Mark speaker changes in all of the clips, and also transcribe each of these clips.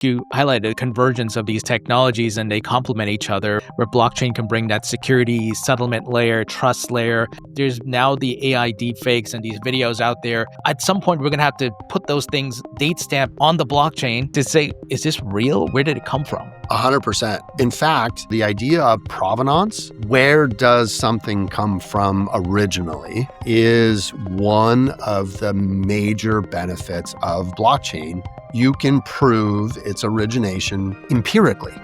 Speaker 1: you highlighted the convergence of these technologies and they complement each other, where blockchain can bring that security, settlement layer, trust layer. There's now the AI deepfakes and these videos out there. At some point, we're going to have to put those things date stamp on the blockchain to say, is this real? Where did it come from?
Speaker 2: 100%. In fact, the idea of provenance, where does something come from originally, is one of the major benefits of blockchain. You can prove its origination empirically.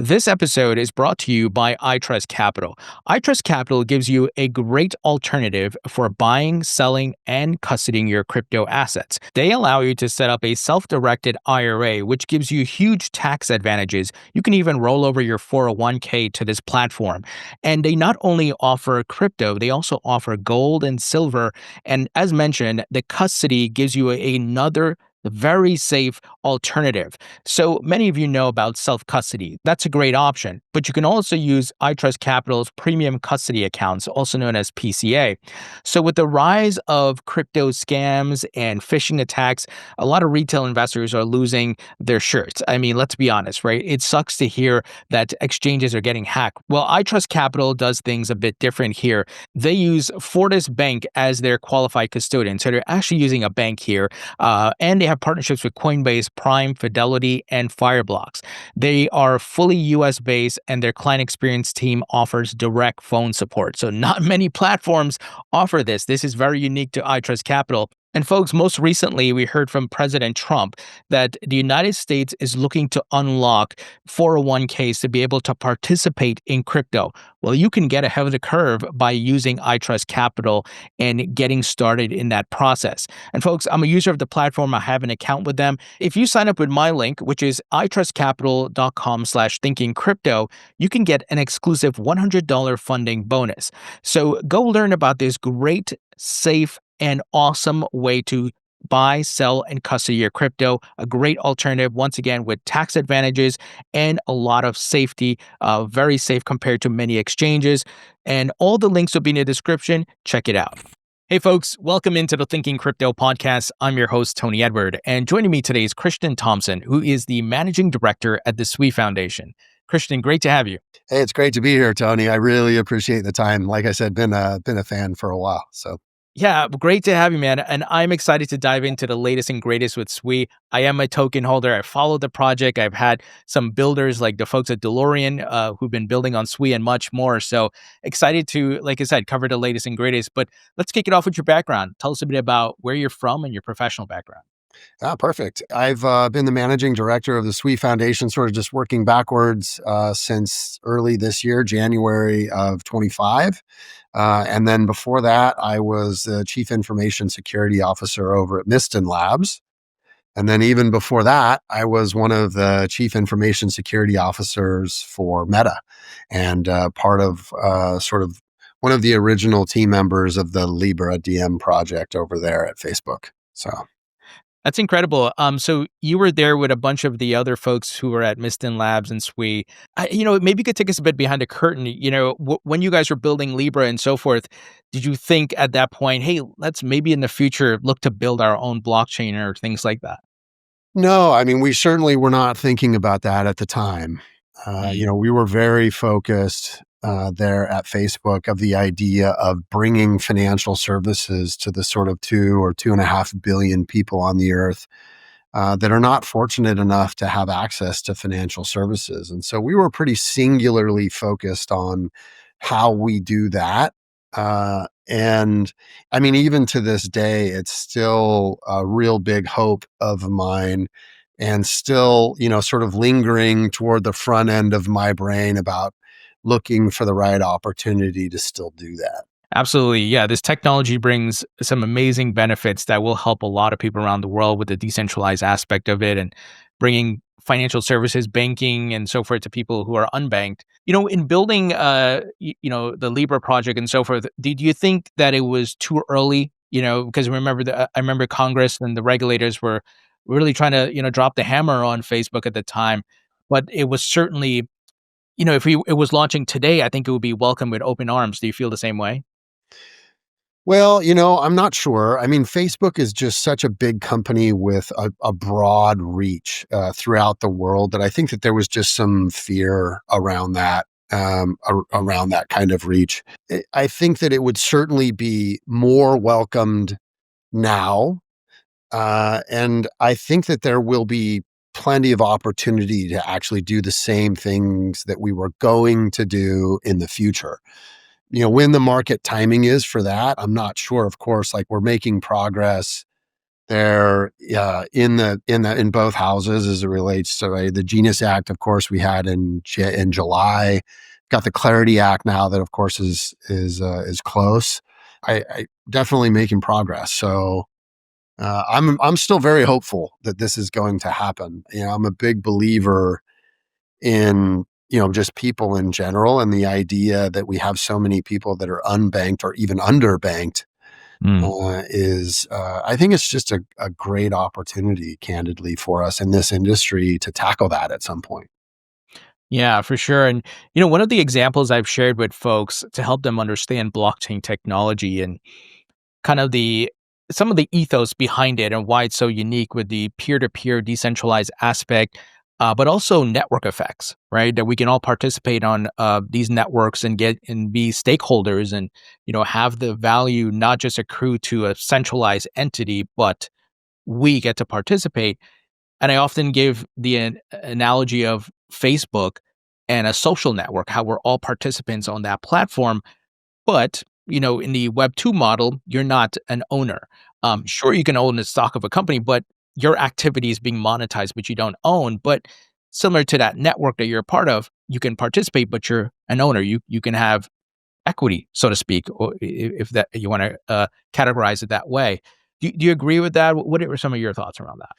Speaker 1: This episode is brought to you by iTrust Capital. iTrust Capital gives you a great alternative for buying, selling, and custodying your crypto assets. They allow you to set up a self-directed IRA, which gives you huge tax advantages. You can even roll over your 401k to this platform. And they not only offer crypto, they also offer gold and silver. And as mentioned, the custody gives you another very safe alternative. So many of you know about self-custody. That's a great option, but you can also use iTrust Capital's premium custody accounts, also known as PCA. So with the rise of crypto scams and phishing attacks, a lot of retail investors are losing their shirts. I mean, let's be honest, right? It sucks to hear that exchanges are getting hacked. Well, iTrust Capital does things a bit different here. They use Fortis Bank as their qualified custodian. So they're actually using a bank here, and they have partnerships with Coinbase, Prime, Fidelity, and Fireblocks. They are fully US based and their client experience team offers direct phone support. So not many platforms offer this. This is very unique to iTrust Capital. And folks, most recently, we heard from President Trump that the United States is looking to unlock 401ks to be able to participate in crypto. Well, you can get ahead of the curve by using iTrust Capital and getting started in that process. And folks, I'm a user of the platform. I have an account with them. If you sign up with my link, which is itrustcapital.com/thinkingcrypto, you can get an exclusive $100 funding bonus. So go learn about this great, safe, and awesome way to buy, sell, and custody your crypto. A great alternative, once again, with tax advantages and a lot of safety, very safe compared to many exchanges. And all the links will be in the description. Check it out. Hey folks, welcome into the Thinking Crypto podcast. I'm your host, Tony Edward, and joining me today is Christian Thompson, who is the managing director at the Sui Foundation. Christian, great to have you.
Speaker 2: Hey, it's great to be here, Tony. I really appreciate the time. Like I said, been a fan for a while. So.
Speaker 1: Yeah, great to have you, man. And I'm excited to dive into the latest and greatest with Sui. I am a token holder. I followed the project. I've had some builders like the folks at DeLorean who've been building on Sui and much more. So excited to, like I said, cover the latest and greatest. But let's kick it off with your background. Tell us a bit about where you're from and your professional background.
Speaker 2: Perfect. I've been the managing director of the Sui Foundation, sort of just working backwards since early this year, January of 25. And then before that, I was the chief information security officer over at Miston Labs. And then even before that, I was one of the chief information security officers for Meta and part of sort of one of the original team members of the Libra DM project over there at Facebook. So.
Speaker 1: That's incredible. So you were there with a bunch of the other folks who were at Miston Labs and Sui. Maybe you could take us a bit behind the curtain. When you guys were building Libra and so forth, did you think at that point, hey, let's maybe in the future look to build our own blockchain or things like that?
Speaker 2: No, I mean, we certainly were not thinking about that at the time. We were very focused there at Facebook of the idea of bringing financial services to the sort of 2 or 2.5 billion people on the earth that are not fortunate enough to have access to financial services. And so we were pretty singularly focused on how we do that. And I mean, even to this day, it's still a real big hope of mine and still, sort of lingering toward the front end of my brain about looking for the right opportunity to still do that.
Speaker 1: Absolutely. Yeah, this technology brings some amazing benefits that will help a lot of people around the world with the decentralized aspect of it and bringing financial services, banking, and so forth to people who are unbanked. In building, the Libra project and so forth, did you think that it was too early? Because I remember Congress and the regulators were really trying to, drop the hammer on Facebook at the time, but it was certainly, if it was launching today, I think it would be welcomed with open arms. Do you feel the same way?
Speaker 2: Well, I'm not sure. I mean, Facebook is just such a big company with a broad reach throughout the world that I think that there was just some fear around that, around that kind of reach. I think that it would certainly be more welcomed now. And I think that there will be plenty of opportunity to actually do the same things that we were going to do in the future. When the market timing is for that, I'm not sure. Of course, like we're making progress there in both houses as it relates to the Genius Act. Of course, we had in July. Got the Clarity Act now that, of course, is close. I definitely making progress. So I'm still very hopeful that this is going to happen. I'm a big believer in just people in general, and the idea that we have so many people that are unbanked or even underbanked is I think it's just a great opportunity, candidly, for us in this industry to tackle that at some point.
Speaker 1: Yeah, for sure. And, one of the examples I've shared with folks to help them understand blockchain technology and kind of some of the ethos behind it and why it's so unique with the peer-to-peer decentralized aspect, but also network effects, right? That we can all participate on these networks and get and be stakeholders and, have the value not just accrue to a centralized entity, but we get to participate. And I often give the analogy of Facebook and a social network, how we're all participants on that platform. But, in the Web 2 model, you're not an owner. Sure, you can own the stock of a company, but your activity is being monetized, but you don't own. But similar to that network that you're a part of, you can participate, but you're an owner. You can have equity, so to speak, or if that you want to categorize it that way. Do you agree with that? What are some of your thoughts around that?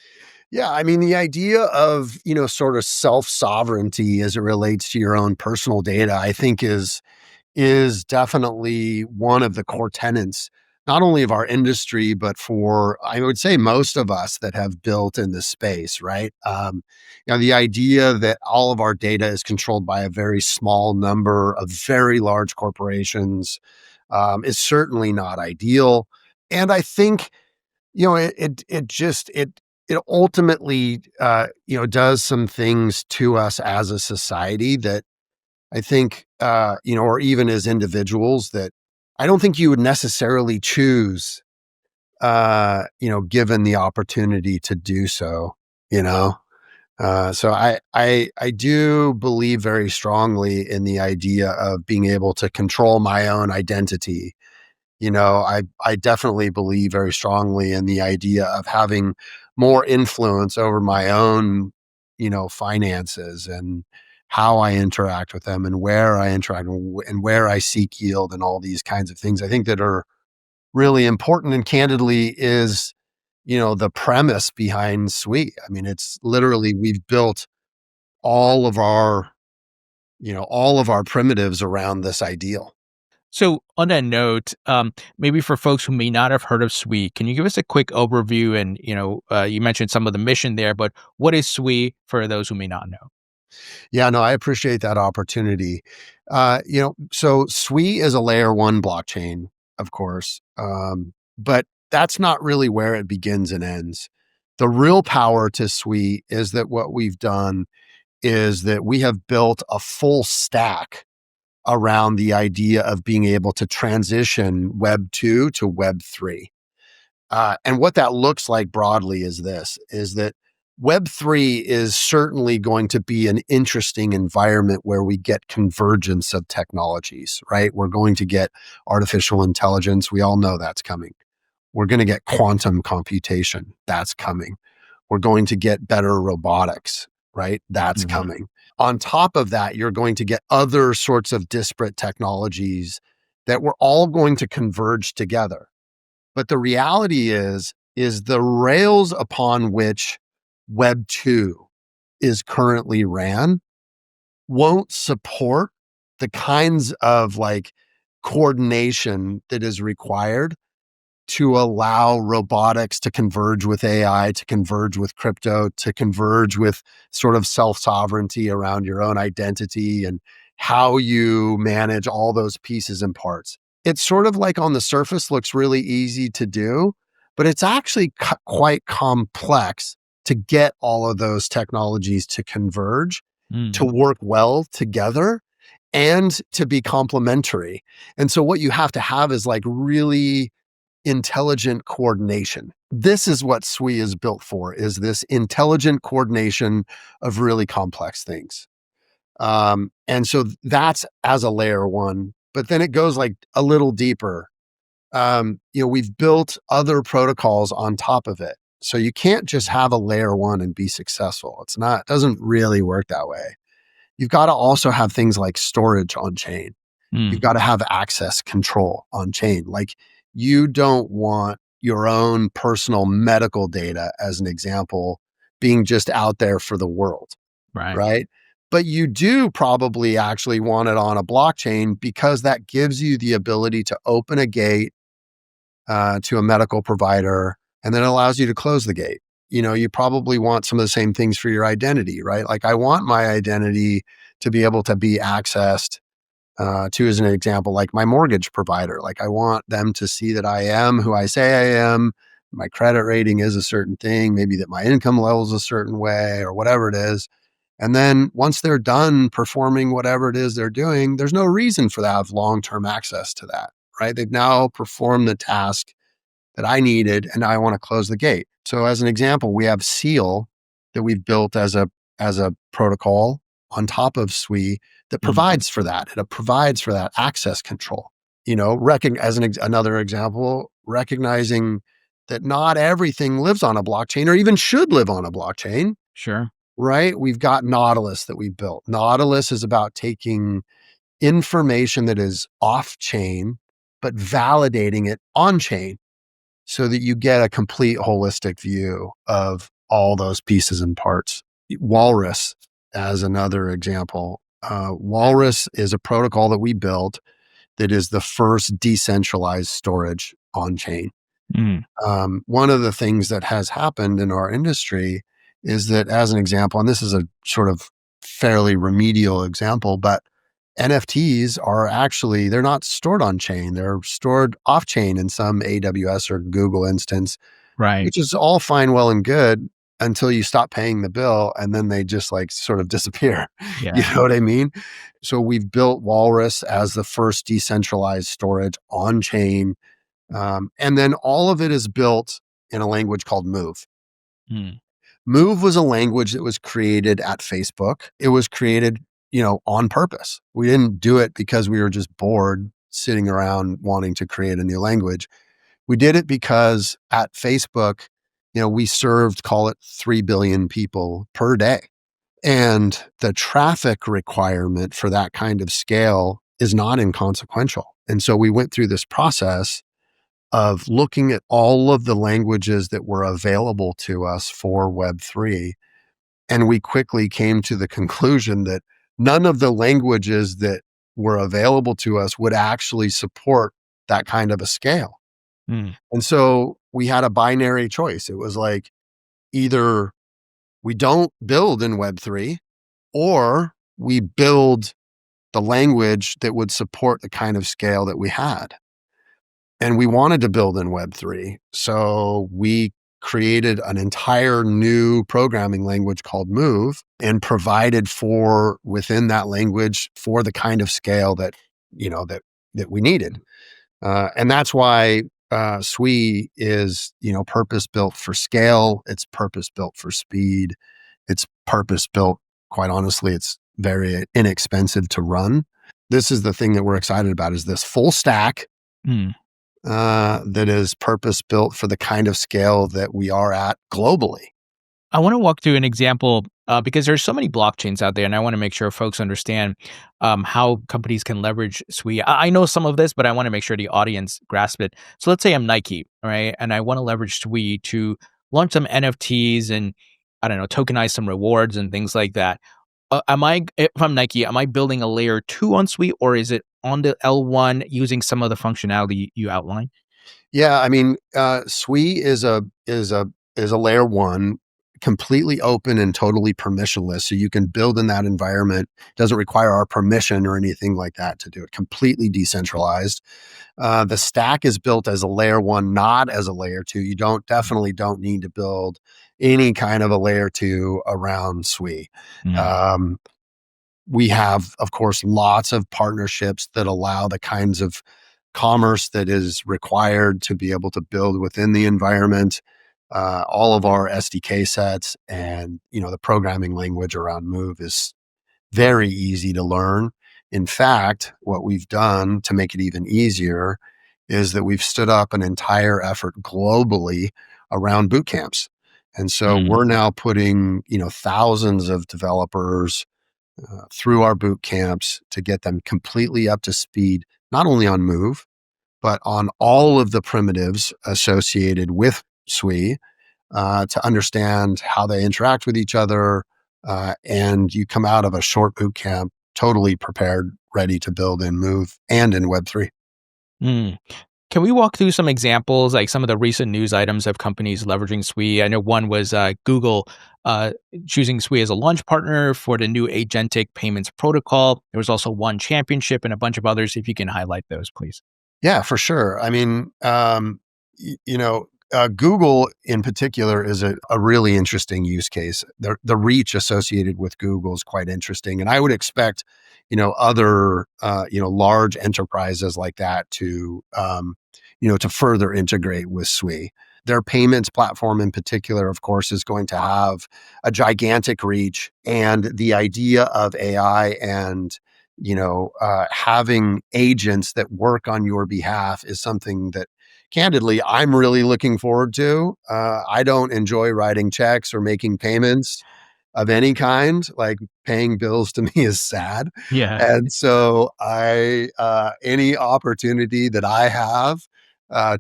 Speaker 2: Yeah, I mean, the idea of, sort of self-sovereignty as it relates to your own personal data, I think is definitely one of the core tenets, not only of our industry, but for, I would say, most of us that have built in this space, right? The idea that all of our data is controlled by a very small number of very large corporations is certainly not ideal. And I think, it ultimately, does some things to us as a society that I think, or even as individuals that I don't think you would necessarily choose, given the opportunity to do so, you know? So I do believe very strongly in the idea of being able to control my own identity. I definitely believe very strongly in the idea of having more influence over my own, finances and how I interact with them and where I interact and where I seek yield and all these kinds of things. I think that are really important, and candidly is, the premise behind Sui. I mean, it's literally we've built all of our, all of our primitives around this ideal.
Speaker 1: So, on that note, maybe for folks who may not have heard of Sui, can you give us a quick overview? And you mentioned some of the mission there, but what is Sui for those who may not know?
Speaker 2: Yeah, no, I appreciate that opportunity. So Sui is a layer one blockchain, of course, but that's not really where it begins and ends. The real power to Sui is that what we've done is that we have built a full stack around the idea of being able to transition Web 2 to Web 3. And what that looks like broadly is that Web3 is certainly going to be an interesting environment where we get convergence of technologies, right? We're going to get artificial intelligence. We all know that's coming. We're going to get quantum computation. That's coming. We're going to get better robotics, right? That's
Speaker 1: Mhm.
Speaker 2: coming. On top of that, you're going to get other sorts of disparate technologies that we're all going to converge together. But the reality is the rails upon which Web 2 is currently ran won't support the kinds of like coordination that is required to allow robotics to converge with AI, to converge with crypto, to converge with sort of self-sovereignty around your own identity and how you manage all those pieces and parts. it's sort of like on the surface looks really easy to do, but it's actually quite complex to get all of those technologies to converge, to
Speaker 1: Mm,
Speaker 2: work well together, and to be complementary. And so what you have to have is like really intelligent coordination. This is what Sui is built for, is this intelligent coordination of really complex things. And so that's as a layer one, but then it goes like a little deeper. We've built other protocols on top of it. So you can't just have a layer one and be successful. It doesn't really work that way. You've got to also have things like storage on chain. You've
Speaker 1: mm,
Speaker 2: got to have access control on chain. Like you don't want your own personal medical data, as an example, being just out there for the world,
Speaker 1: right.
Speaker 2: right? But you do probably actually want it on a blockchain because that gives you the ability to open a gate to a medical provider, and then it allows you to close the gate. You probably want some of the same things for your identity, right? Like I want my identity to be able to be accessed to, as an example, like my mortgage provider. Like I want them to see that I am who I say I am. My credit rating is a certain thing, maybe that my income level is a certain way or whatever it is. And then once they're done performing whatever it is they're doing, there's no reason for that to have long-term access to that, right? They've now performed the task that I needed and I want to close the gate. So as an example, we have Seal that we've built as a protocol on top of Sui that
Speaker 1: Mm,
Speaker 2: provides for that. It provides for that access control. Another example, recognizing that not everything lives on a blockchain or even should live on a blockchain,
Speaker 1: sure.
Speaker 2: right? We've got Nautilus that we built. Nautilus is about taking information that is off chain, but validating it on chain so that you get a complete holistic view of all those pieces and parts. Walrus, as another example, Walrus is a protocol that we built that is the first decentralized storage on chain.
Speaker 1: Mm,
Speaker 2: One of the things that has happened in our industry is that, as an example, and this is a sort of fairly remedial example, but NFTs are actually, they're not stored on chain. They're stored off chain in some AWS or Google instance,
Speaker 1: right.
Speaker 2: which is all fine, well, and good until you stop paying the bill. And then they just like sort of disappear. You
Speaker 1: Yeah.
Speaker 2: know what I mean? So we've built Walrus as the first decentralized storage on chain. And then all of it is built in a language called Move.
Speaker 1: Mm,
Speaker 2: Move was a language that was created at Facebook. It was created, on purpose. We didn't do it because we were just bored sitting around wanting to create a new language. We did it because at Facebook, we served, call it 3 billion people per day. And the traffic requirement for that kind of scale is not inconsequential. And so we went through this process of looking at all of the languages that were available to us for Web3. And we quickly came to the conclusion that none of the languages that were available to us would actually support that kind of a scale.
Speaker 1: mm,
Speaker 2: And so we had a binary choice. It was like either we don't build in Web3 or we build the language that would support the kind of scale that we had. And we wanted to build in Web3. So we created an entire new programming language called Move and provided for within that language for the kind of scale that, that we needed. And that's why Sui is, purpose built for scale. It's purpose built for speed. It's purpose built, quite honestly, it's very inexpensive to run. This is the thing that we're excited about, is this full stack
Speaker 1: mm.
Speaker 2: that is purpose built for the kind of scale that we are at globally.
Speaker 1: I want to walk through an example because there's so many blockchains out there, and I want to make sure folks understand how companies can leverage Sui. I know some of this, but I want to make sure the audience grasp it. So let's say I'm Nike, right, and I want to leverage Sui to launch some NFTs and I don't know, tokenize some rewards and things like that. If I'm Nike, am I building a layer 2 on Sui, or is it on the L1 using some of the functionality you outlined?
Speaker 2: Yeah, I mean, Sui is a layer one completely open and totally permissionless. So you can build in that environment. It doesn't require our permission or anything like that to do it. Completely decentralized. The stack is built as a layer one, not as a layer two. You definitely don't need to build any kind of a layer two around Sui.
Speaker 1: Mm,
Speaker 2: Um, we have, of course, lots of partnerships that allow the kinds of commerce that is required to be able to build within the environment. All of our SDK sets and the programming language around Move is very easy to learn. In fact, what we've done to make it even easier is that we've stood up an entire effort globally around boot camps. And so
Speaker 1: mm,
Speaker 2: we're now putting, thousands of developers through our boot camps to get them completely up to speed, not only on Move, but on all of the primitives associated with Sui to understand how they interact with each other. And you come out of a short boot camp totally prepared, ready to build in Move and in Web3.
Speaker 1: mm. Can we walk through some examples, like some of the recent news items of companies leveraging Sui? I know one was Google uh, choosing Sui as a launch partner for the new agentic payments protocol. There was also One Championship and a bunch of others. If you can highlight those, please.
Speaker 2: Yeah, for sure. I mean, Google in particular is a really interesting use case. The reach associated with Google is quite interesting, and I would expect, other large enterprises like that to further integrate with Sui. Their payments platform in particular, of course, is going to have a gigantic reach, and the idea of AI and having agents that work on your behalf is something that candidly I'm really looking forward to. I don't enjoy writing checks or making payments of any kind. Like paying bills to me is sad.
Speaker 1: Yeah.
Speaker 2: And so any opportunity that I have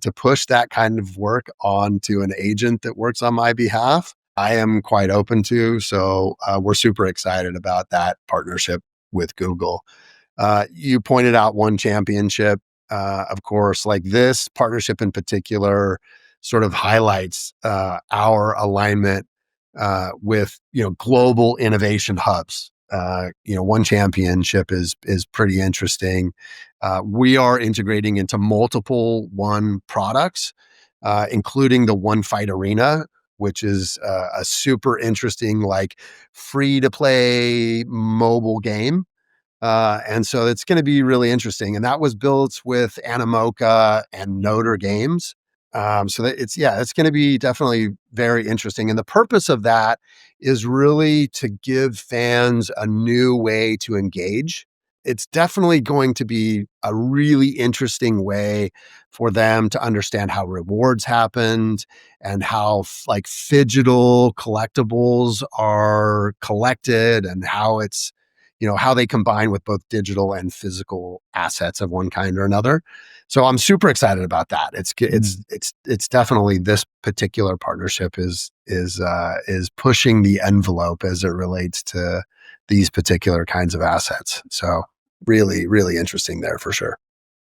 Speaker 2: to push that kind of work onto an agent that works on my behalf, I am quite open to. So we're super excited about that partnership with Google. You pointed out One Championship. Of course, like this partnership in particular sort of highlights our alignment with global innovation hubs. One Championship is pretty interesting. We are integrating into multiple One products, including the One Fight Arena, which is a super interesting, like free to play mobile game. And so it's going to be really interesting. And that was built with Animoca and Notre Games. So that it's going to be definitely very interesting. And the purpose of that is really to give fans a new way to engage. It's definitely going to be a really interesting way for them to understand how rewards happened and how like phygital collectibles are collected and how it's how they combine with both digital and physical assets of one kind or another. So I'm super excited about that. It's definitely this particular partnership is pushing the envelope as it relates to these particular kinds of assets. So really, really interesting there for sure.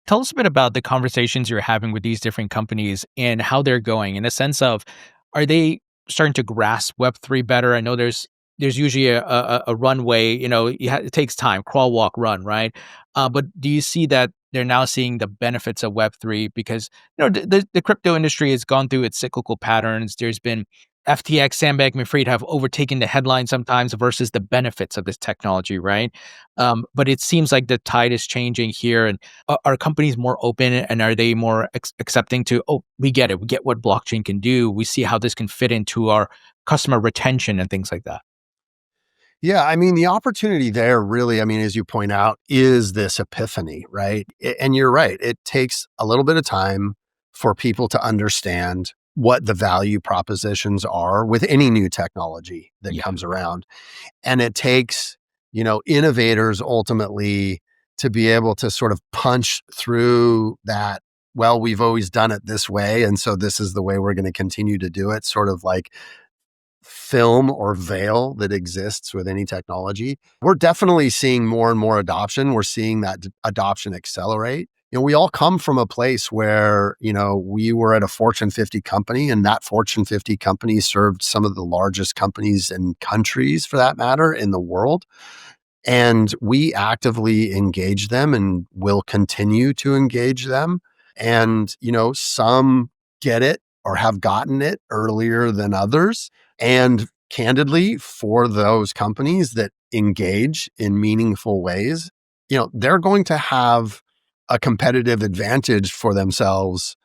Speaker 1: Tell us a bit about the conversations you're having with these different companies and how they're going in the sense of, are they starting to grasp Web3 better? I know there's usually a runway, it takes time, crawl, walk, run, right? But do you see that they're now seeing the benefits of Web3? Because, the crypto industry has gone through its cyclical patterns. There's been FTX, Sam Bankman-Fried have overtaken the headlines sometimes versus the benefits of this technology, right? But it seems like the tide is changing here. And are companies more open and are they more accepting to, oh, we get it. We get what blockchain can do. We see how this can fit into our customer retention and things like that.
Speaker 2: Yeah, I mean, the opportunity there really, I mean, as you point out, is this epiphany, right? And you're right. It takes a little bit of time for people to understand what the value propositions are with any new technology that
Speaker 1: Yeah.
Speaker 2: comes around. And it takes, innovators ultimately to be able to sort of punch through that. Well, we've always done it this way. And so this is the way we're going to continue to do it, sort of like film or veil that exists with any technology. We're definitely seeing more and more adoption. We're seeing that adoption accelerate. we all come from a place where, we were at a Fortune 50 company, and that Fortune 50 company served some of the largest companies and countries, for that matter, in the world. And we actively engage them and will continue to engage them. And, some get it or have gotten it earlier than others. And candidly, for those companies that engage in meaningful ways, they're going to have a competitive advantage for themselves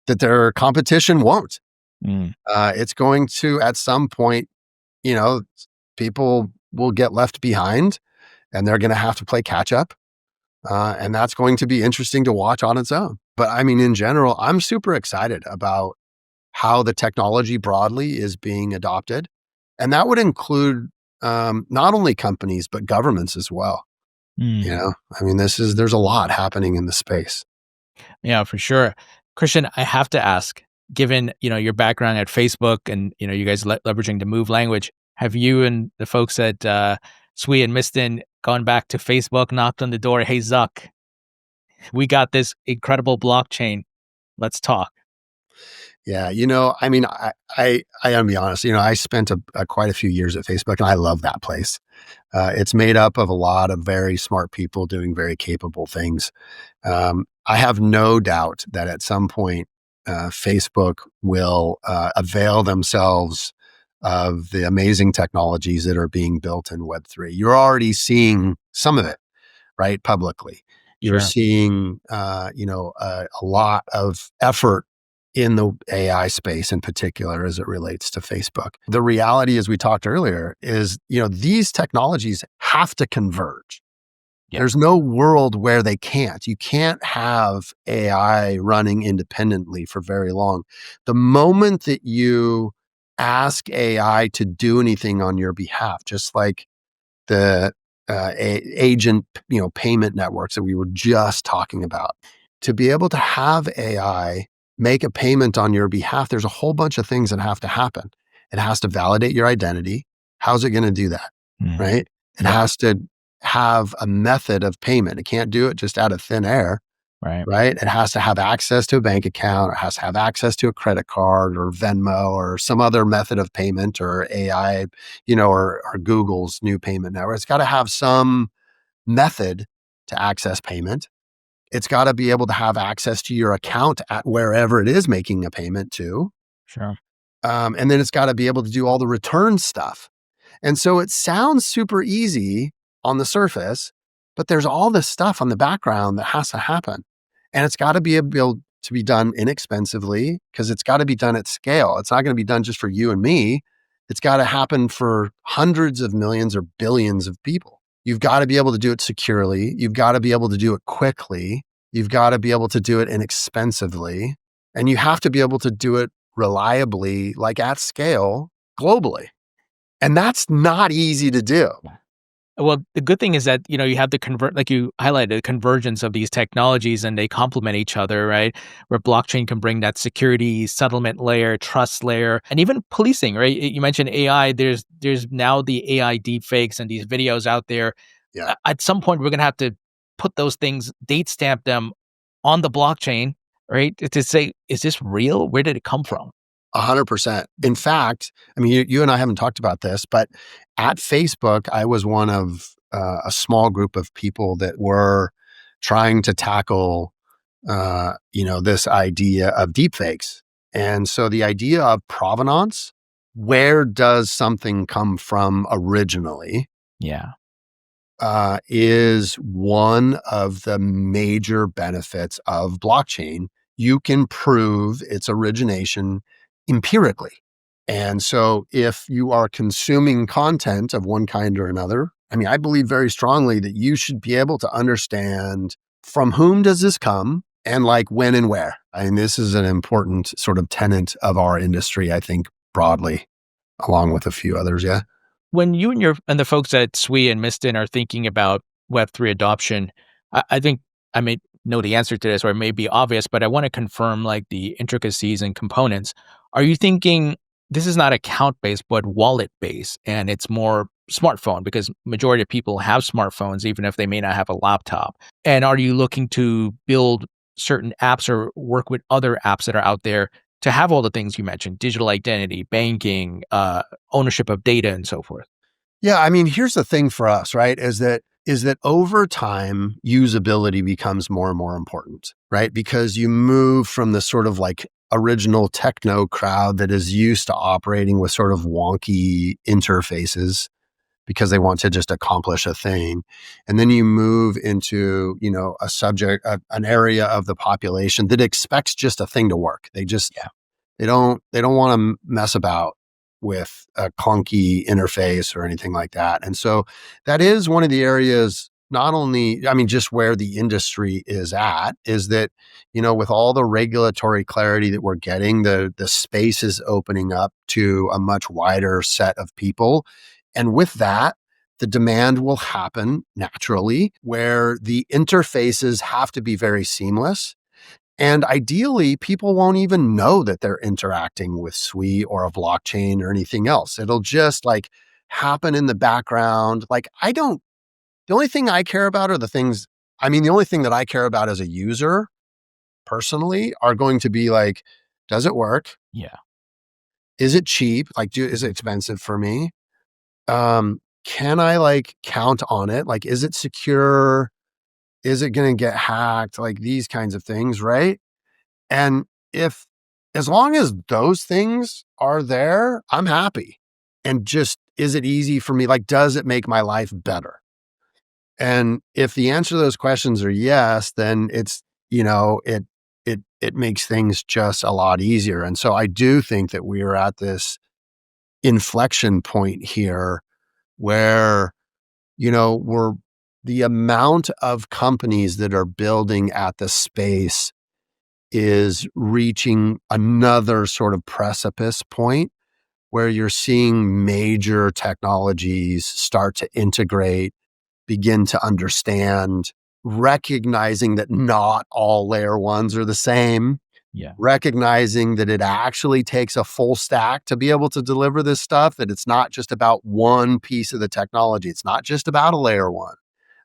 Speaker 2: that their competition won't.
Speaker 1: Mm.
Speaker 2: It's going to, at some point, you know, people will get left behind and they're going to have to play catch up. And that's going to be interesting to watch on its own. But I mean, in general, I'm super excited about how the technology broadly is being adopted. And that would include not only companies, but governments as well.
Speaker 1: Mm.
Speaker 2: I mean, there's a lot happening in the space.
Speaker 1: Yeah, for sure. Christian, I have to ask, given, your background at Facebook and, you guys leveraging the Move language, have you and the folks at Sui and Miston gone back to Facebook, knocked on the door, hey, Zuck, we got this incredible blockchain. Let's talk.
Speaker 2: Yeah, I mean, I gotta be honest. I spent quite a few years at Facebook, and I love that place. It's made up of a lot of very smart people doing very capable things. I have no doubt that at some point, Facebook will avail themselves of the amazing technologies that are being built in Web3. You're already seeing some of it, right, publicly. You're
Speaker 1: Sure.
Speaker 2: seeing, a lot of effort in the AI space in particular as it relates to Facebook. The reality, as we talked earlier, is, these technologies have to converge.
Speaker 1: Yeah.
Speaker 2: There's no world where they can't. You can't have AI running independently for very long. The moment that you ask AI to do anything on your behalf, just like the agent, payment networks that we were just talking about, to be able to have AI make a payment on your behalf, there's a whole bunch of things that have to happen. It has to validate your identity. How's it going to do that?
Speaker 1: Mm.
Speaker 2: Right? It
Speaker 1: Yeah.
Speaker 2: has to have a method of payment. It can't do it just out of thin air.
Speaker 1: Right.
Speaker 2: Right? It has to have access to a bank account. It has to have access to a credit card or Venmo or some other method of payment or AI, or Google's new payment network. It's got to have some method to access payment. It's got to be able to have access to your account at wherever it is making a payment to.
Speaker 1: Sure.
Speaker 2: And then it's got to be able to do all the return stuff. And so it sounds super easy on the surface, but there's all this stuff on the background that has to happen. And it's got to be able to be done inexpensively because it's got to be done at scale. It's not going to be done just for you and me. It's got to happen for hundreds of millions or billions of people. You've got to be able to do it securely. You've got to be able to do it quickly. You've got to be able to do it inexpensively. And you have to be able to do it reliably, like at scale, globally. And that's not easy to do.
Speaker 1: Well, the good thing is that, you have like you highlighted, the convergence of these technologies and they complement each other, right? Where blockchain can bring that security, settlement layer, trust layer, and even policing, right? You mentioned AI. There's now the AI deepfakes and these videos out there.
Speaker 2: Yeah.
Speaker 1: At some point, we're going to have to put those things, date stamp them on the blockchain, right? To say, is this real? Where did it come from?
Speaker 2: 100%. In fact, I mean, you and I haven't talked about this, but at Facebook, I was one of a small group of people that were trying to tackle, this idea of deepfakes. And so the idea of provenance, where does something come from originally?
Speaker 1: Yeah.
Speaker 2: Is one of the major benefits of blockchain. You can prove its origination empirically. And so if you are consuming content of one kind or another, I mean, I believe very strongly that you should be able to understand from whom does this come and like when and where. I mean, this is an important sort of tenet of our industry, I think, broadly, along with a few others. Yeah.
Speaker 1: When you and the folks at Sui and Miston are thinking about Web3 adoption, I think I may know the answer to this, or it may be obvious, but I want to confirm like the intricacies and components. Are you thinking this is not account-based, but wallet-based, and it's more smartphone because majority of people have smartphones, even if they may not have a laptop? And are you looking to build certain apps or work with other apps that are out there to have all the things you mentioned: digital identity, banking, ownership of data, and so forth.
Speaker 2: Yeah, I mean, here's the thing for us, right? Is that over time, usability becomes more and more important, right? Because you move from the sort of like original techno crowd that is used to operating with sort of wonky interfaces because they want to just accomplish a thing. And then you move into, a subject, an area of the population that expects just a thing to work.
Speaker 1: Yeah.
Speaker 2: They don't want to mess about with a clunky interface or anything like that. And so that is one of the areas, not only, I mean, just where the industry is at, is that, with all the regulatory clarity that we're getting, the space is opening up to a much wider set of people. And with that, the demand will happen naturally where the interfaces have to be very seamless. And ideally, people won't even know that they're interacting with Sui or a blockchain or anything else. It'll just like happen in the background. The only thing I care about are the only thing that I care about as a user personally are going to be like, does it work?
Speaker 1: Yeah.
Speaker 2: Is it cheap? Is it expensive for me? Can I like count on it? Like, is it secure? Is it going to get hacked? Like these kinds of things, right? And if, as long as those things are there, I'm happy. And just, is it easy for me? Like, does it make my life better? And if the answer to those questions are yes, then it makes things just a lot easier. And so I do think that we are at this inflection point here where, we're the amount of companies that are building at the space is reaching another sort of precipice point where you're seeing major technologies start to integrate, begin to understand, recognizing that not all layer ones are the same,
Speaker 1: Yeah.
Speaker 2: recognizing that it actually takes a full stack to be able to deliver this stuff, that it's not just about one piece of the technology. It's not just about a layer one.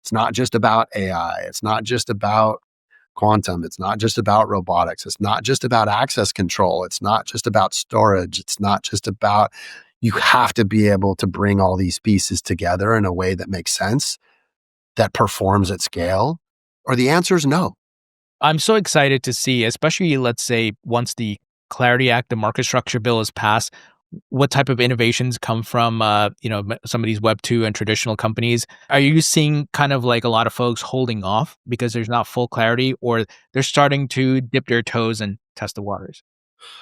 Speaker 2: It's not just about AI. It's not just about quantum. It's not just about robotics. It's not just about access control. It's not just about storage. It's not just about, you have to be able to bring all these pieces together in a way that makes sense, that performs at scale, or the answer is no.
Speaker 1: I'm so excited to see, especially let's say once the Clarity Act, the market structure bill is passed, what type of innovations come from, some of these Web 2 and traditional companies. Are you seeing kind of like a lot of folks holding off because there's not full clarity, or they're starting to dip their toes and test the waters?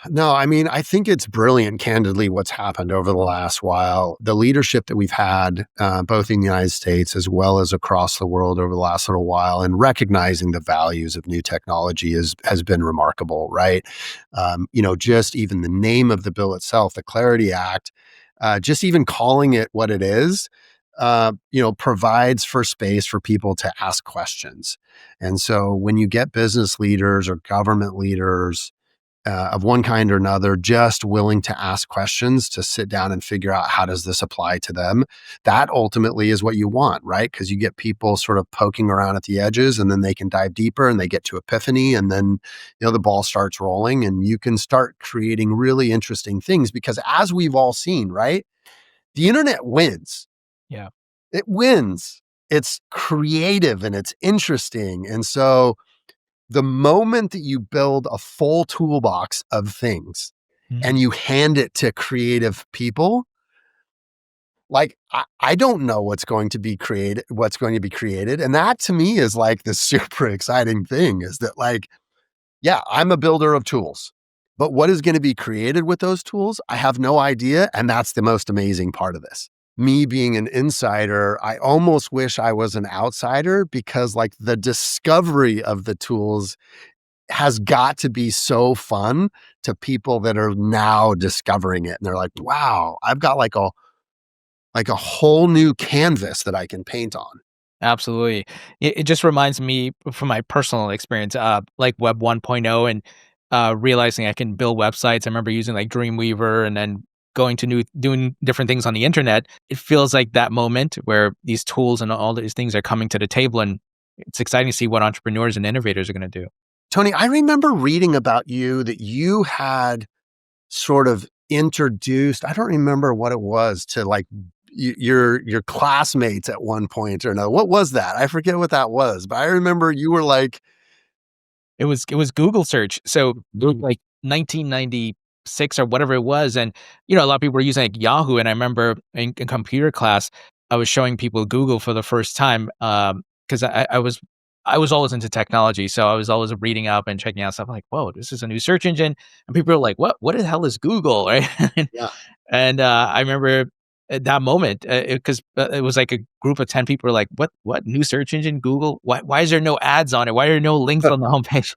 Speaker 2: No, I mean, I think it's brilliant, candidly, what's happened over the last while. The leadership that we've had, both in the United States as well as across the world over the last little while, and recognizing the values of new technology has been remarkable, right? Just even the name of the bill itself, the Clarity Act, just even calling it what it is, provides for space for people to ask questions. And so when you get business leaders or government leaders, of one kind or another, just willing to ask questions, to sit down and figure out how does this apply to them. That ultimately is what you want, right? Because you get people sort of poking around at the edges, and then they can dive deeper and they get to epiphany, and then the ball starts rolling, and you can start creating really interesting things. Because as we've all seen, right, the internet wins.
Speaker 1: Yeah.
Speaker 2: It wins. It's creative and it's interesting, and so the moment that you build a full toolbox of things and
Speaker 1: Mhm.
Speaker 2: you hand it to creative people, like I don't know what's going to be created. And that to me is like the super exciting thing, is that like, yeah, I'm a builder of tools, but what is going to be created with those tools? I have no idea. And that's the most amazing part of this. Me being an insider, I almost wish I was an outsider, because like the discovery of the tools has got to be so fun to people that are now discovering it. And they're like, wow, I've got like a whole new canvas that I can paint on.
Speaker 1: Absolutely. It just reminds me from my personal experience, like Web 1.0 and realizing I can build websites. I remember using like Dreamweaver and then going to doing different things on the internet. It feels like that moment where these tools and all these things are coming to the table, and it's exciting to see what entrepreneurs and innovators are going to do.
Speaker 2: Tony, I remember reading about you that you had sort of introduced, I don't remember what it was, to like your classmates at one point or another. What was that? I forget what that was, but I remember you were like,
Speaker 1: It was Google search. So it was like 1996 or whatever it was, and a lot of people were using like Yahoo. And I remember in computer class, I was showing people Google for the first time because I was always into technology, so I was always reading up and checking out stuff like, "Whoa, this is a new search engine," and people are like, "What? What the hell is Google?" Right?
Speaker 2: yeah,
Speaker 1: And I remember at that moment, because it was like a group of 10 people were like, "What new search engine? Google? Why is there no ads on it? Why are there no links on the homepage?"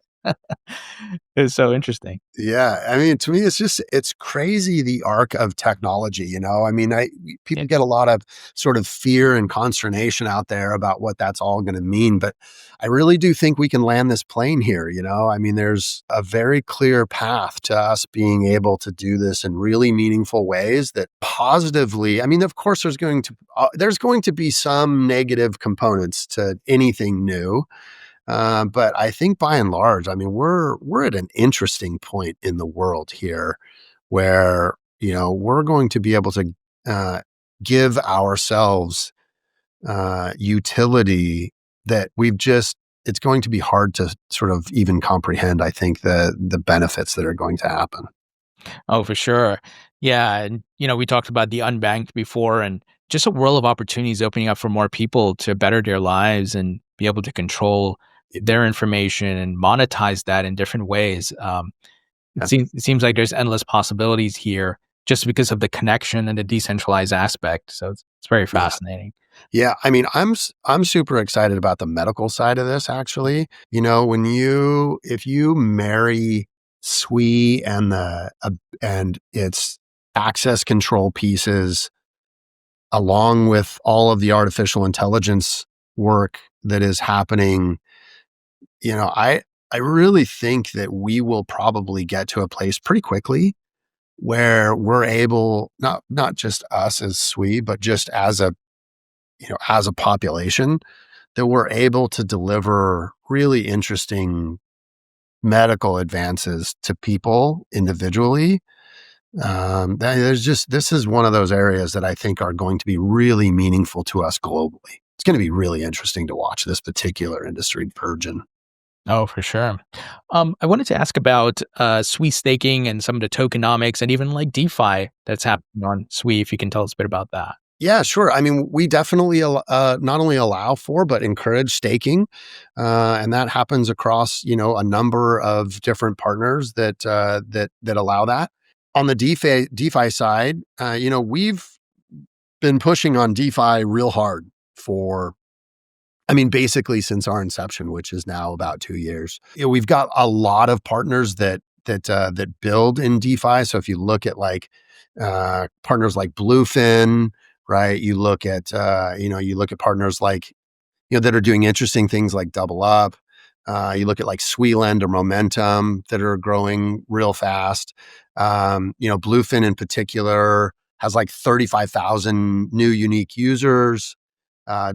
Speaker 1: It's so interesting.
Speaker 2: yeah. I mean, to me, it's crazy the arc of technology. I mean,
Speaker 1: Yeah.
Speaker 2: people get a lot of sort of fear and consternation out there about what that's all going to mean, but I really do think we can land this plane here. I mean, there's a very clear path to us being able to do this in really meaningful ways that positively. I mean, of course, there's going to be some negative components to anything new. But I think by and large, I mean, we're at an interesting point in the world here where, we're going to be able to uh, give ourselves utility that it's going to be hard to sort of even comprehend, I think, the benefits that are going to happen.
Speaker 1: Oh, for sure. Yeah, and we talked about the unbanked before, and just a world of opportunities opening up for more people to better their lives and be able to control their information and monetize that in different ways.
Speaker 2: Yeah.
Speaker 1: It seems like there's endless possibilities here just because of the connection and the decentralized aspect. So it's very
Speaker 2: Yeah.
Speaker 1: fascinating.
Speaker 2: Yeah, I mean, I'm super excited about the medical side of this actually. If you marry Sui and and its access control pieces along with all of the artificial intelligence work that is happening, you know, I I really think that we will probably get to a place pretty quickly where we're able, not just us as Sui, but just as a population, that we're able to deliver really interesting medical advances to people individually. This is one of those areas that I think are going to be really meaningful to us globally. It's going to be really interesting to watch this particular industry burgeon.
Speaker 1: Oh, for sure. I wanted to ask about Sui staking and some of the tokenomics and even like DeFi that's happening on Sui. If you can tell us a bit about that.
Speaker 2: Yeah, sure. I mean, we definitely not only allow for but encourage staking, and that happens across a number of different partners that allow that. On the DeFi side, we've been pushing on DeFi real hard for, I mean, basically since our inception, which is now about 2 years. We've got a lot of partners that build in DeFi. So if you look at like partners like Bluefin, right? You look at partners like that are doing interesting things like Double Up. You look at like Sweeland or Momentum that are growing real fast. Bluefin in particular has like 35,000 new unique users.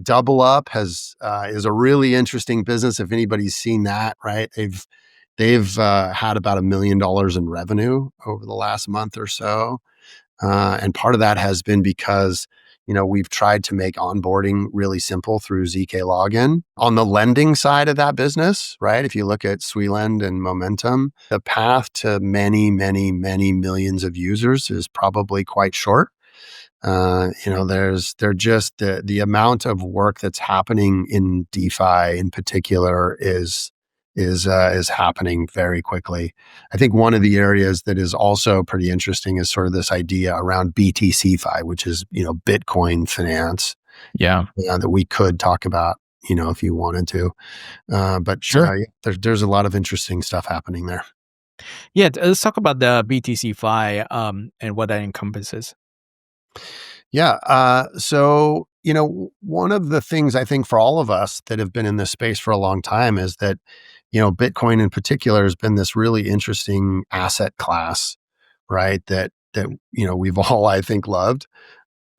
Speaker 2: Double Up is a really interesting business. If anybody's seen that, right? They've had about $1 million in revenue over the last month or so, and part of that has been because we've tried to make onboarding really simple through ZK login. On the lending side of that business, right? If you look at Sweeland and Momentum, the path to many, many, many millions of users is probably quite short. They're just the amount of work that's happening in DeFi in particular is happening very quickly. I think one of the areas that is also pretty interesting is sort of this idea around BTC-Fi, which is Bitcoin finance,
Speaker 1: Yeah,
Speaker 2: that we could talk about, if you wanted to. But
Speaker 1: sure.
Speaker 2: yeah, there's a lot of interesting stuff happening there.
Speaker 1: Yeah, let's talk about the BTC Fi and what that encompasses.
Speaker 2: Yeah. So, one of the things I think for all of us that have been in this space for a long time is that, Bitcoin in particular has been this really interesting asset class, right? That we've all, I think, loved,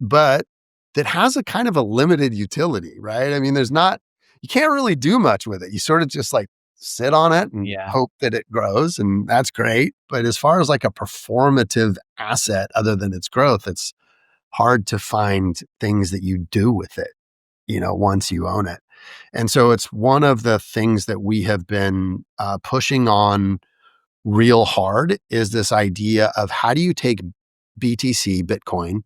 Speaker 2: but that has a kind of a limited utility, right? I mean, you can't really do much with it. You sort of just like sit on it and
Speaker 1: Yeah.
Speaker 2: hope that it grows. And that's great. But as far as like a performative asset, other than its growth, it's hard to find things that you do with it, once you own it. And so it's one of the things that we have been pushing on real hard is this idea of how do you take BTC, Bitcoin,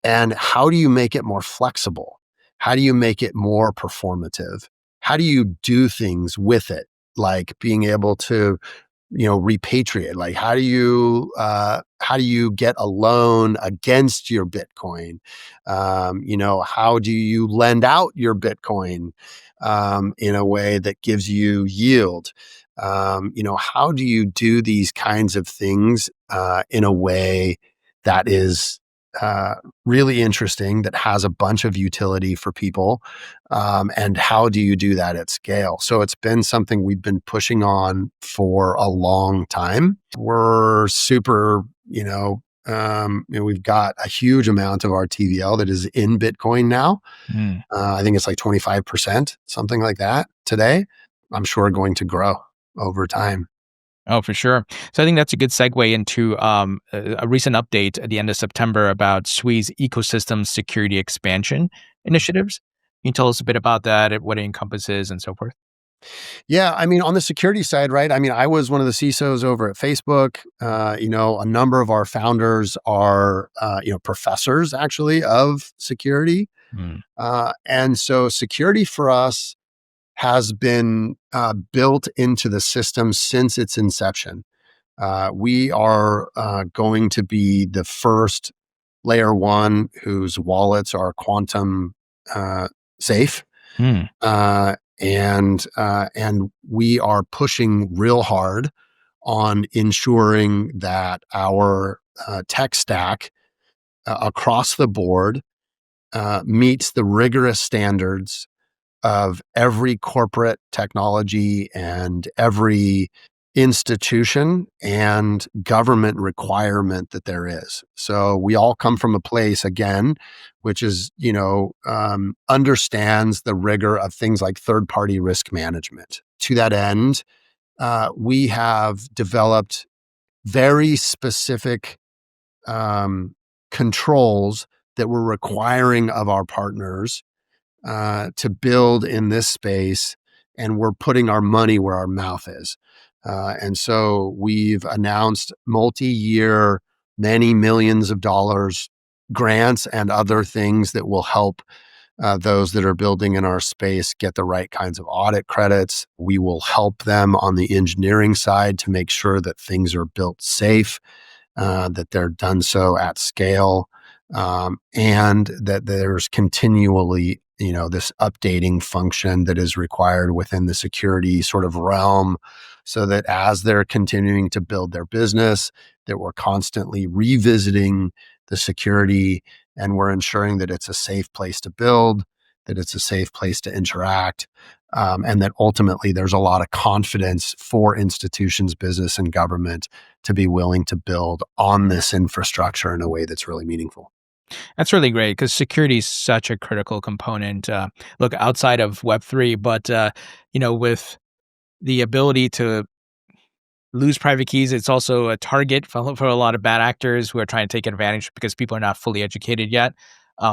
Speaker 2: and how do you make it more flexible? How do you make it more performative? How do you do things with it? Like being able to, repatriate. Like how do you get a loan against your Bitcoin? How do you lend out your Bitcoin in a way that gives you yield? How do you do these kinds of things in a way that is really interesting, that has a bunch of utility for people? And how do you do that at scale? So it's been something we've been pushing on for a long time. We're super, we've got a huge amount of our TVL that is in Bitcoin now.
Speaker 1: Mm.
Speaker 2: I think it's like 25%, something like that today. I'm sure going to grow over time.
Speaker 1: Oh, for sure. So I think that's a good segue into a recent update at the end of September about Sui's ecosystem security expansion initiatives. Can you tell us a bit about that, what it encompasses, and so forth?
Speaker 2: Yeah, I mean, on the security side, right? I mean, I was one of the CISOs over at Facebook. A number of our founders are, professors actually of security.
Speaker 1: Mm.
Speaker 2: And so security for us has been built into the system since its inception. We are going to be the first layer one whose wallets are quantum safe.
Speaker 1: Mm.
Speaker 2: And we are pushing real hard on ensuring that our tech stack across the board meets the rigorous standards of every corporate technology and every institution and government requirement that there is. So we all come from a place, again, which is, understands the rigor of things like third-party risk management. To that end, we have developed very specific controls that we're requiring of our partners to build in this space, and we're putting our money where our mouth is. And so we've announced multi-year, many millions of dollars grants and other things that will help those that are building in our space get the right kinds of audit credits. We will help them on the engineering side to make sure that things are built safe, that they're done so at scale, and that there's continually, this updating function that is required within the security sort of realm, so that as they're continuing to build their business, that we're constantly revisiting the security, and we're ensuring that it's a safe place to build, that it's a safe place to interact, and that ultimately there's a lot of confidence for institutions, business, and government to be willing to build on this infrastructure in a way that's really meaningful.
Speaker 1: That's really great because security is such a critical component. Look, outside of Web3, but with the ability to lose private keys, it's also a target for a lot of bad actors who are trying to take advantage because people are not fully educated yet.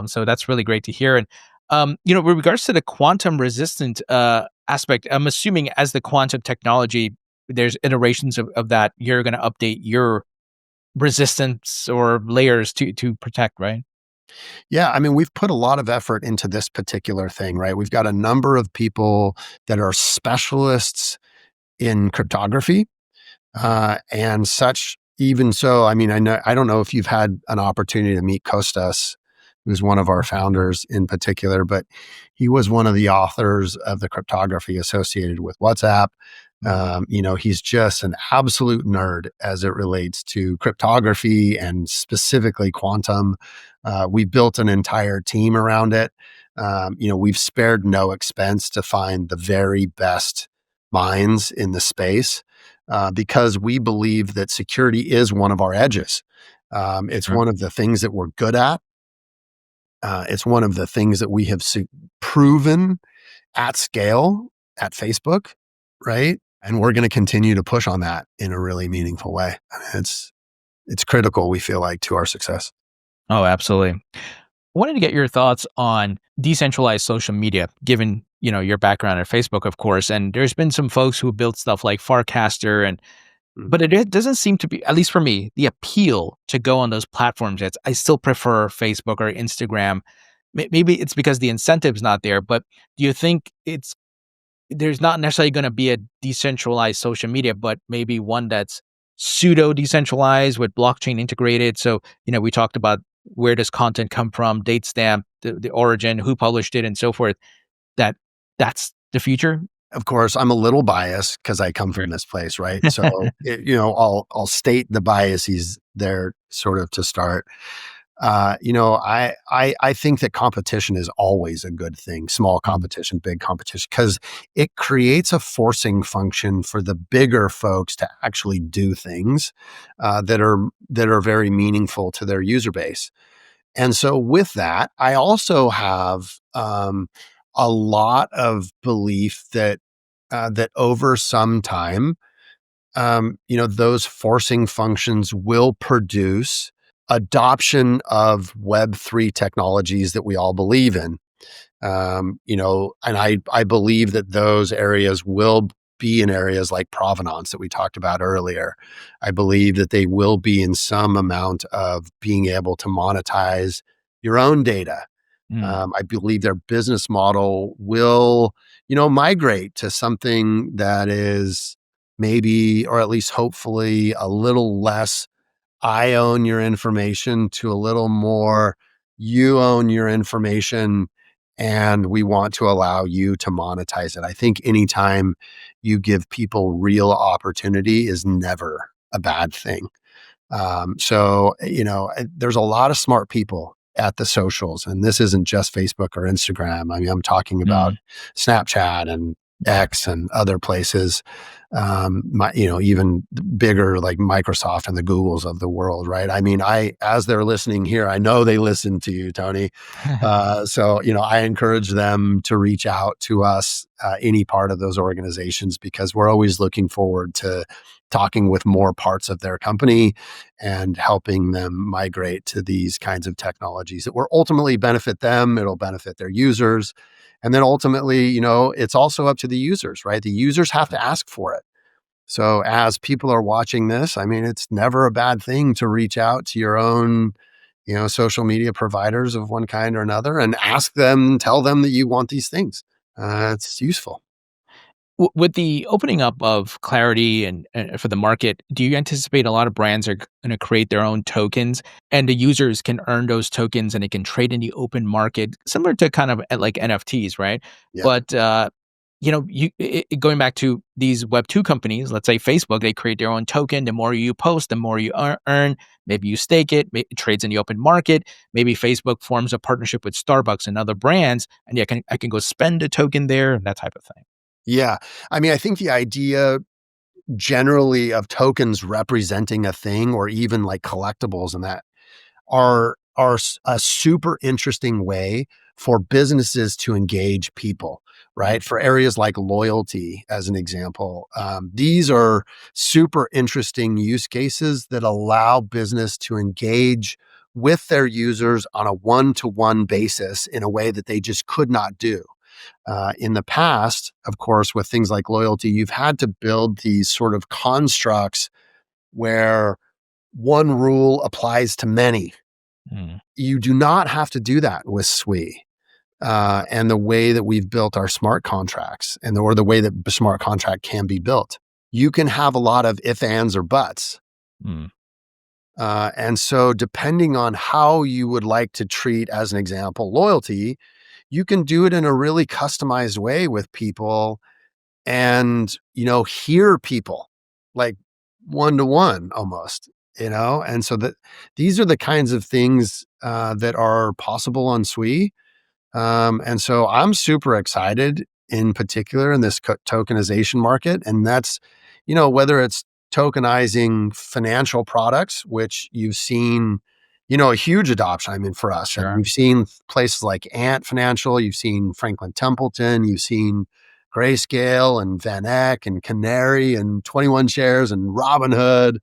Speaker 1: So that's really great to hear. And with regards to the quantum resistant aspect, I'm assuming as the quantum technology, there's iterations of that. You're going to update your resistance or layers to protect, right?
Speaker 2: Yeah, I mean, we've put a lot of effort into this particular thing, right? We've got a number of people that are specialists in cryptography and such. Even so, I mean, I don't know if you've had an opportunity to meet Kostas, who's one of our founders in particular, but he was one of the authors of the cryptography associated with WhatsApp. He's just an absolute nerd as it relates to cryptography and specifically quantum. We built an entire team around it. We've spared no expense to find the very best minds in the space because we believe that security is one of our edges. It's
Speaker 1: Sure.
Speaker 2: one of the things that we're good at. It's one of the things that we have proven at scale at Facebook, right? And we're going to continue to push on that in a really meaningful way. I mean, it's critical, we feel like, to our success.
Speaker 1: Oh, absolutely. I wanted to get your thoughts on decentralized social media, given, your background at Facebook, of course. And there's been some folks who built stuff like Farcaster,
Speaker 2: Mm.
Speaker 1: but it doesn't seem to be, at least for me, the appeal to go on those platforms. I still prefer Facebook or Instagram. Maybe it's because the incentive's not there, but do you think there's not necessarily going to be a decentralized social media, but maybe one that's pseudo decentralized with blockchain integrated? So, we talked about where does content come from, date stamp, the origin, who published it, and so forth. That's the future.
Speaker 2: Of course, I'm a little biased because I come
Speaker 1: Sure.
Speaker 2: from this place, right? So, I'll state the biases there sort of to start. I think that competition is always a good thing. Small
Speaker 1: Mm,
Speaker 2: competition, big competition, because it creates a forcing function for the bigger folks to actually do things that are very meaningful to their user base. And so, with that, I also have a lot of belief that over some time, those forcing functions will produce adoption of Web3 technologies that we all believe in. And I believe that those areas will be in areas like provenance that we talked about earlier. I believe that they will be in some amount of being able to monetize your own data.
Speaker 1: mm,
Speaker 2: I believe their business model will, migrate to something that is maybe, or at least hopefully, a little less I own your information to a little more you own your information and we want to allow you to monetize it. I think anytime you give people real opportunity is never a bad thing. There's a lot of smart people at the socials, and this isn't just Facebook or Instagram. I mean, I'm talking about
Speaker 1: mm,
Speaker 2: Snapchat and
Speaker 1: yeah.
Speaker 2: X and other places. Even bigger like Microsoft and the Googles of the world, right? I mean, as they're listening here, I know they listen to you, Tony. I encourage them to reach out to us, any part of those organizations, because we're always looking forward to talking with more parts of their company and helping them migrate to these kinds of technologies that will ultimately benefit them. It'll benefit their users. And then ultimately, it's also up to the users, right? The users have to ask for it. So as people are watching this, I mean, it's never a bad thing to reach out to your own, social media providers of one kind or another and ask them, tell them that you want these things. It's useful.
Speaker 1: With the opening up of clarity and for the market, do you anticipate a lot of brands are going to create their own tokens, and the users can earn those tokens and it can trade in the open market, similar to kind of like NFTs, right?
Speaker 2: Yeah.
Speaker 1: But going back to these Web2 companies, let's say Facebook, they create their own token. The more you post, the more you earn. Maybe you stake it. It trades in the open market. Maybe Facebook forms a partnership with Starbucks and other brands, and yeah, I can go spend a token there and that type of thing.
Speaker 2: Yeah. I mean, I think the idea generally of tokens representing a thing or even like collectibles and that are a super interesting way for businesses to engage people, right? For areas like loyalty, as an example, these are super interesting use cases that allow business to engage with their users on a one-to-one basis in a way that they just could not do. In the past, of course, with things like loyalty, you've had to build these sort of constructs where one rule applies to many.
Speaker 1: Mm,
Speaker 2: You do not have to do that with Sui. And the way that we've built our smart contracts or the way that the smart contract can be built, you can have a lot of if, ands, or buts.
Speaker 1: mm,
Speaker 2: And so depending on how you would like to treat, as an example, loyalty, you can do it in a really customized way with people and, hear people like one to one almost, and so that these are the kinds of things that are possible on Sui. And so I'm super excited in particular in this tokenization market. And that's, whether it's tokenizing financial products, which you've seen, a huge adoption. I mean, for us,
Speaker 1: sure.
Speaker 2: you've seen places like Ant Financial, you've seen Franklin Templeton, you've seen Grayscale and Van Eck and Canary and 21 Shares and Robinhood.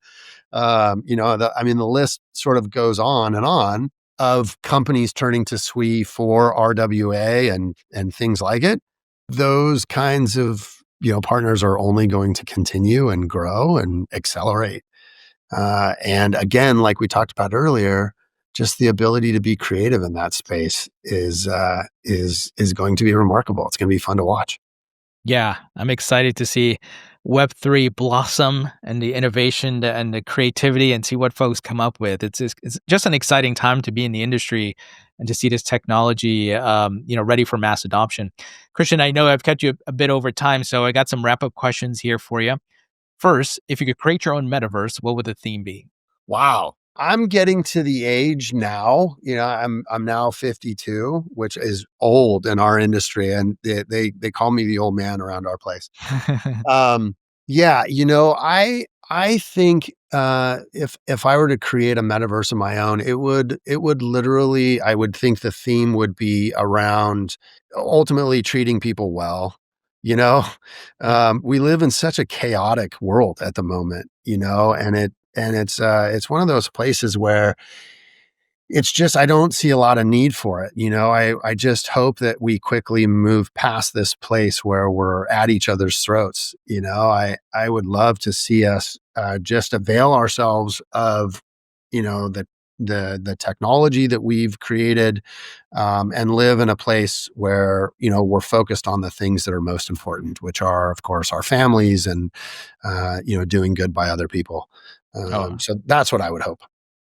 Speaker 2: The list sort of goes on of companies turning to Sui for RWA and things like it. Those kinds of partners are only going to continue and grow and accelerate. And again, like we talked about earlier, just the ability to be creative in that space is going to be remarkable. It's going to be fun to watch.
Speaker 1: Yeah, I'm excited to see Web3 blossom and the innovation and the creativity and see what folks come up with. It's just an exciting time to be in the industry and to see this technology, ready for mass adoption. Christian, I know I've kept you a bit over time, so I got some wrap up questions here for you. First, if you could create your own metaverse, what would the theme be?
Speaker 2: Wow. I'm getting to the age now, I'm now 52, which is old in our industry. And they call me the old man around our place. Um, yeah, I think if I were to create a metaverse of my own, it would literally, I would think the theme would be around ultimately treating people well. You know,
Speaker 1: Yeah.
Speaker 2: we live in such a chaotic world at the moment, and it's one of those places where it's just, I don't see a lot of need for it. I just hope that we quickly move past this place where we're at each other's throats. I would love to see us just avail ourselves of, the technology that we've created, and live in a place where, we're focused on the things that are most important, which are, of course, our families and, doing good by other people.
Speaker 1: Oh,
Speaker 2: So that's what I would hope.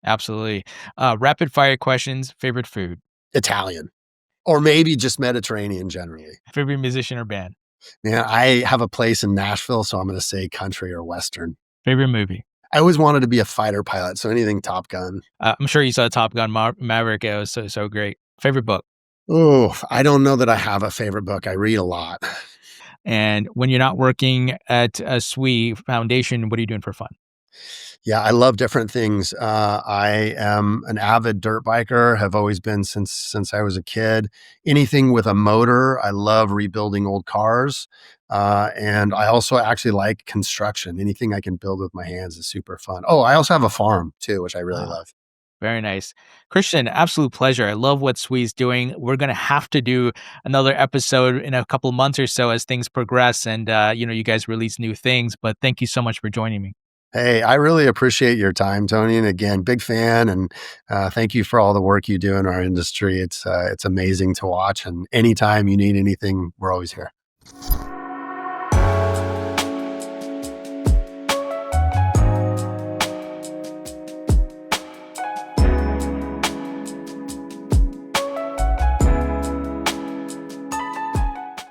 Speaker 1: absolutely. Rapid fire questions. Favorite food?
Speaker 2: Italian. Or maybe just Mediterranean generally.
Speaker 1: Favorite musician or band?
Speaker 2: Yeah, I have a place in Nashville, so I'm gonna say country or Western.
Speaker 1: Favorite movie?
Speaker 2: I always wanted to be a fighter pilot, so anything Top Gun.
Speaker 1: I'm sure you saw Top Gun Maverick. It was so great. Favorite book?
Speaker 2: Oh, I don't know that I have a favorite book. I read a lot.
Speaker 1: And when you're not working at a Sui Foundation, what are you doing for fun?
Speaker 2: Yeah, I love different things. I am an avid dirt biker, have always been since I was a kid. Anything with a motor, I love rebuilding old cars. And I also actually like construction. Anything I can build with my hands is super fun. Oh, I also have a farm too, which I really
Speaker 1: Ah,
Speaker 2: love.
Speaker 1: very nice. Christian, absolute pleasure. I love what Sui's doing. We're going to have to do another episode in a couple months or so as things progress and, you guys release new things. But thank you so much for joining me.
Speaker 2: Hey, I really appreciate your time, Tony. And again, big fan, and thank you for all the work you do in our industry. It's amazing to watch. And anytime you need anything, we're always here.